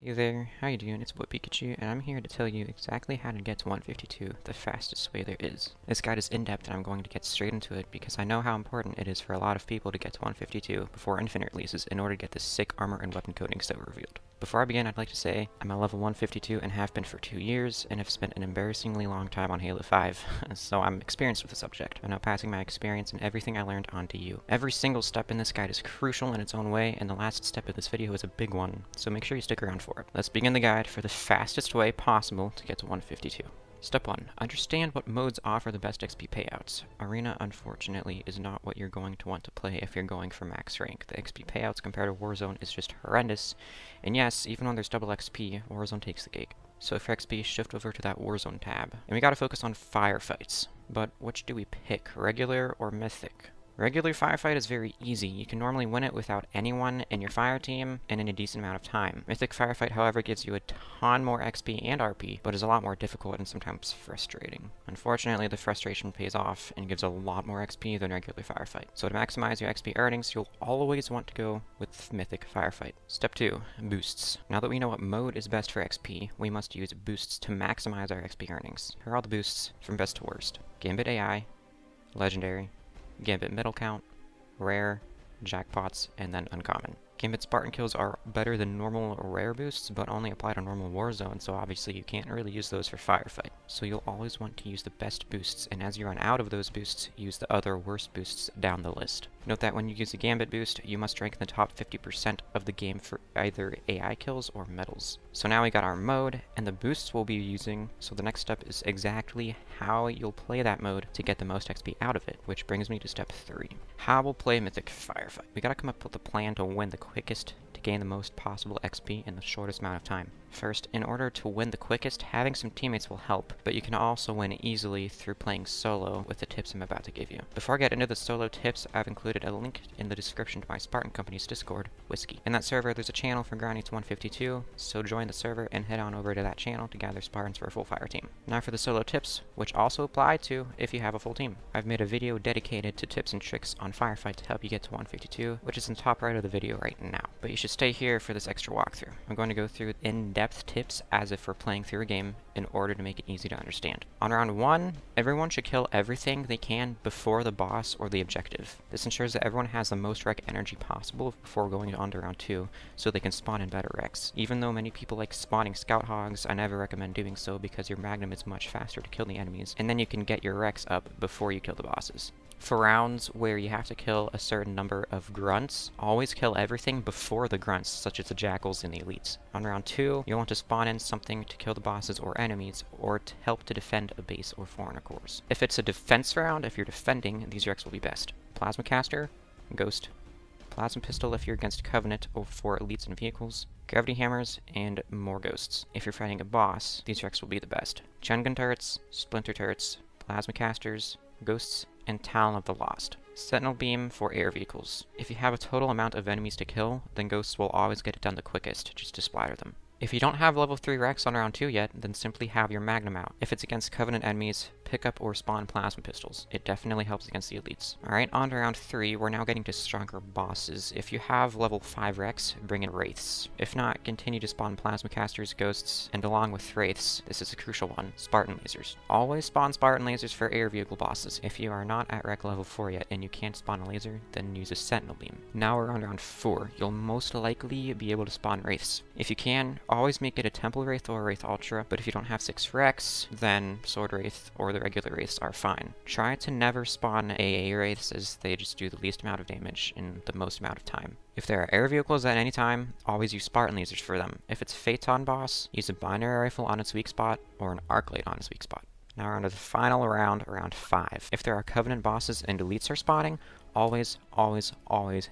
Hey there, how you doing? It's Boy Pikachu, and I'm here to tell you exactly how to get to 152 the fastest way there is. This guide is in-depth and I'm going to get straight into it because I know how important it is for a lot of people to get to 152 before Infinite releases in order to get the sick armor and weapon coatings that were revealed. Before I begin, I'd like to say I'm a level 152 and have been for 2 years, and have spent an embarrassingly long time on Halo 5, so I'm experienced with the subject. I'm now passing my experience and everything I learned on to you. Every single step in this guide is crucial in its own way, and the last step of this video is a big one, so make sure you stick around for it. Let's begin the guide for the fastest way possible to get to 152. Step 1. Understand what modes offer the best XP payouts. Arena, unfortunately, is not what you're going to want to play if you're going for max rank. The XP payouts compared to Warzone is just horrendous, and yes, even when there's double XP, Warzone takes the cake. So for XP, shift over to that Warzone tab. And we gotta focus on firefights. But which do we pick, regular or mythic? Regular firefight is very easy. You can normally win it without anyone in your fire team and in a decent amount of time. Mythic firefight, however, gives you a ton more XP and RP, but is a lot more difficult and sometimes frustrating. Unfortunately, the frustration pays off and gives a lot more XP than regular firefight. So to maximize your XP earnings, you'll always want to go with mythic firefight. Step 2. Boosts. Now that we know what mode is best for XP, we must use boosts to maximize our XP earnings. Here are all the boosts from best to worst. Gambit AI, Legendary, Gambit middle count, rare, jackpots, and then uncommon. Gambit Spartan kills are better than normal rare boosts, but only apply to normal Warzone, so obviously you can't really use those for firefight. So you'll always want to use the best boosts, and as you run out of those boosts, use the other worst boosts down the list. Note that when you use a Gambit boost, you must rank in the top 50% of the game for either AI kills or medals. So now we got our mode, and the boosts we'll be using, so the next step is exactly how you'll play that mode to get the most XP out of it, which brings me to step 3. How we'll play Mythic Firefight. We gotta come up with a plan to win the quickest to gain the most possible XP in the shortest amount of time. First, in order to win the quickest, having some teammates will help, but you can also win easily through playing solo with the tips I'm about to give you. Before I get into the solo tips, I've included a link in the description to my Spartan Company's Discord, Whiskey. In that server, there's a channel for grinding to 152, so join the server and head on over to that channel to gather Spartans for a full fire team. Now for the solo tips, which also apply to if you have a full team. I've made a video dedicated to tips and tricks on firefight to help you get to 152, which is in the top right of the video right now. But you should stay here for this extra walkthrough. I'm going to go through in-depth tips as if we're playing through a game in order to make it easy to understand. On round 1, everyone should kill everything they can before the boss or the objective. This ensures that everyone has the most rec energy possible before going on to round 2, so they can spawn in better recs. Even though many people like spawning scout hogs, I never recommend doing so because your magnum is much faster to kill the enemies, and then you can get your recs up before you kill the bosses. For rounds where you have to kill a certain number of grunts, always kill everything before the grunts, such as the jackals and the elites. On round 2, you'll want to spawn in something to kill the bosses or enemies, or to help to defend a base or foreigner cores. If it's a defense round, if you're defending, these recs will be best. Plasma Caster, Ghost, Plasma Pistol if you're against Covenant or for elites and vehicles, Gravity Hammers, and more Ghosts. If you're fighting a boss, these recs will be the best. Gun Turrets, Splinter Turrets, Plasma Casters, Ghosts, and Talon of the Lost. Sentinel Beam for air vehicles. If you have a total amount of enemies to kill, then Ghosts will always get it done the quickest, just to splatter them. If you don't have level 3 Rex on round 2 yet, then simply have your Magnum out. If it's against Covenant enemies, pick up or spawn Plasma Pistols. It definitely helps against the elites. Alright, on to round 3, we're now getting to stronger bosses. If you have level 5 Rex, bring in Wraiths. If not, continue to spawn Plasma Casters, Ghosts, and along with Wraiths, this is a crucial one, Spartan Lasers. Always spawn Spartan Lasers for air vehicle bosses. If you are not at Rec level 4 yet and you can't spawn a laser, then use a Sentinel Beam. Now we're on round 4. You'll most likely be able to spawn Wraiths. If you can, always make it a Temple Wraith or a Wraith Ultra, but if you don't have 6 Rex, then Sword Wraith or the regular Wraiths are fine. Try to never spawn AA Wraiths, as they just do the least amount of damage in the most amount of time. If there are air vehicles at any time, always use Spartan Lasers for them. If it's Phaeton boss, use a binary rifle on its weak spot or an arc light on its weak spot. Now we're on to the final round, round 5. If there are Covenant bosses and elites are spawning, always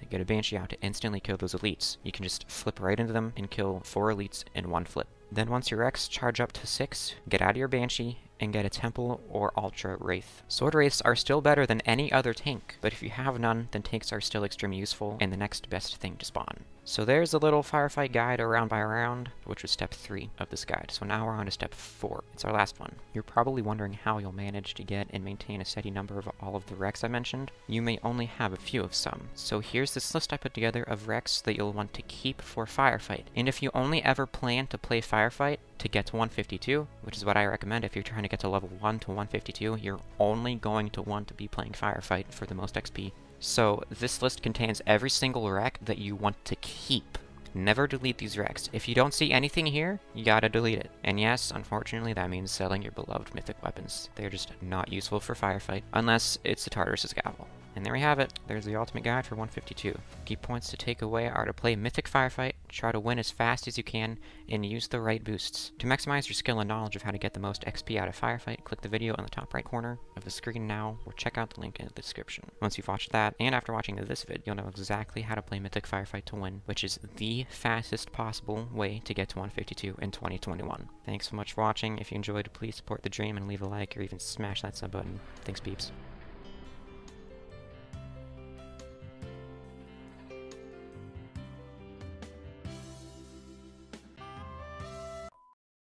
get a Banshee out to instantly kill those elites. You can just flip right into them and kill 4 elites in one flip. Then once your Rex charge up to 6, get out of your Banshee and get a Temple or Ultra Wraith. Sword Wraiths are still better than any other tank, but if you have none, then tanks are still extremely useful and the next best thing to spawn. So there's a little firefight guide round by round, which was step 3 of this guide. So now we're on to step 4. It's our last one. You're probably wondering how you'll manage to get and maintain a steady number of all of the wrecks I mentioned. You may only have a few of some. So here's this list I put together of wrecks that you'll want to keep for firefight. And if you only ever plan to play firefight to get to 152, which is what I recommend if you're trying to get to level 1 to 152, you're only going to want to be playing firefight for the most XP. So this list contains every single wreck that you want to keep. Never delete these wrecks. If you don't see anything here, you gotta delete it. And yes, unfortunately, that means selling your beloved mythic weapons. They're just not useful for firefight, unless it's the Tartarus' Gavel. And there we have it. There's the ultimate guide for 152. Key points to take away are to play Mythic Firefight, try to win as fast as you can, and use the right boosts. To maximize your skill and knowledge of how to get the most XP out of Firefight, click the video in the top right corner of the screen now, or check out the link in the description. Once you've watched that, and after watching this vid, you'll know exactly how to play Mythic Firefight to win, which is the fastest possible way to get to 152 in 2021. Thanks so much for watching. If you enjoyed, please support the dream and leave a like, or even smash that sub button. Thanks, peeps.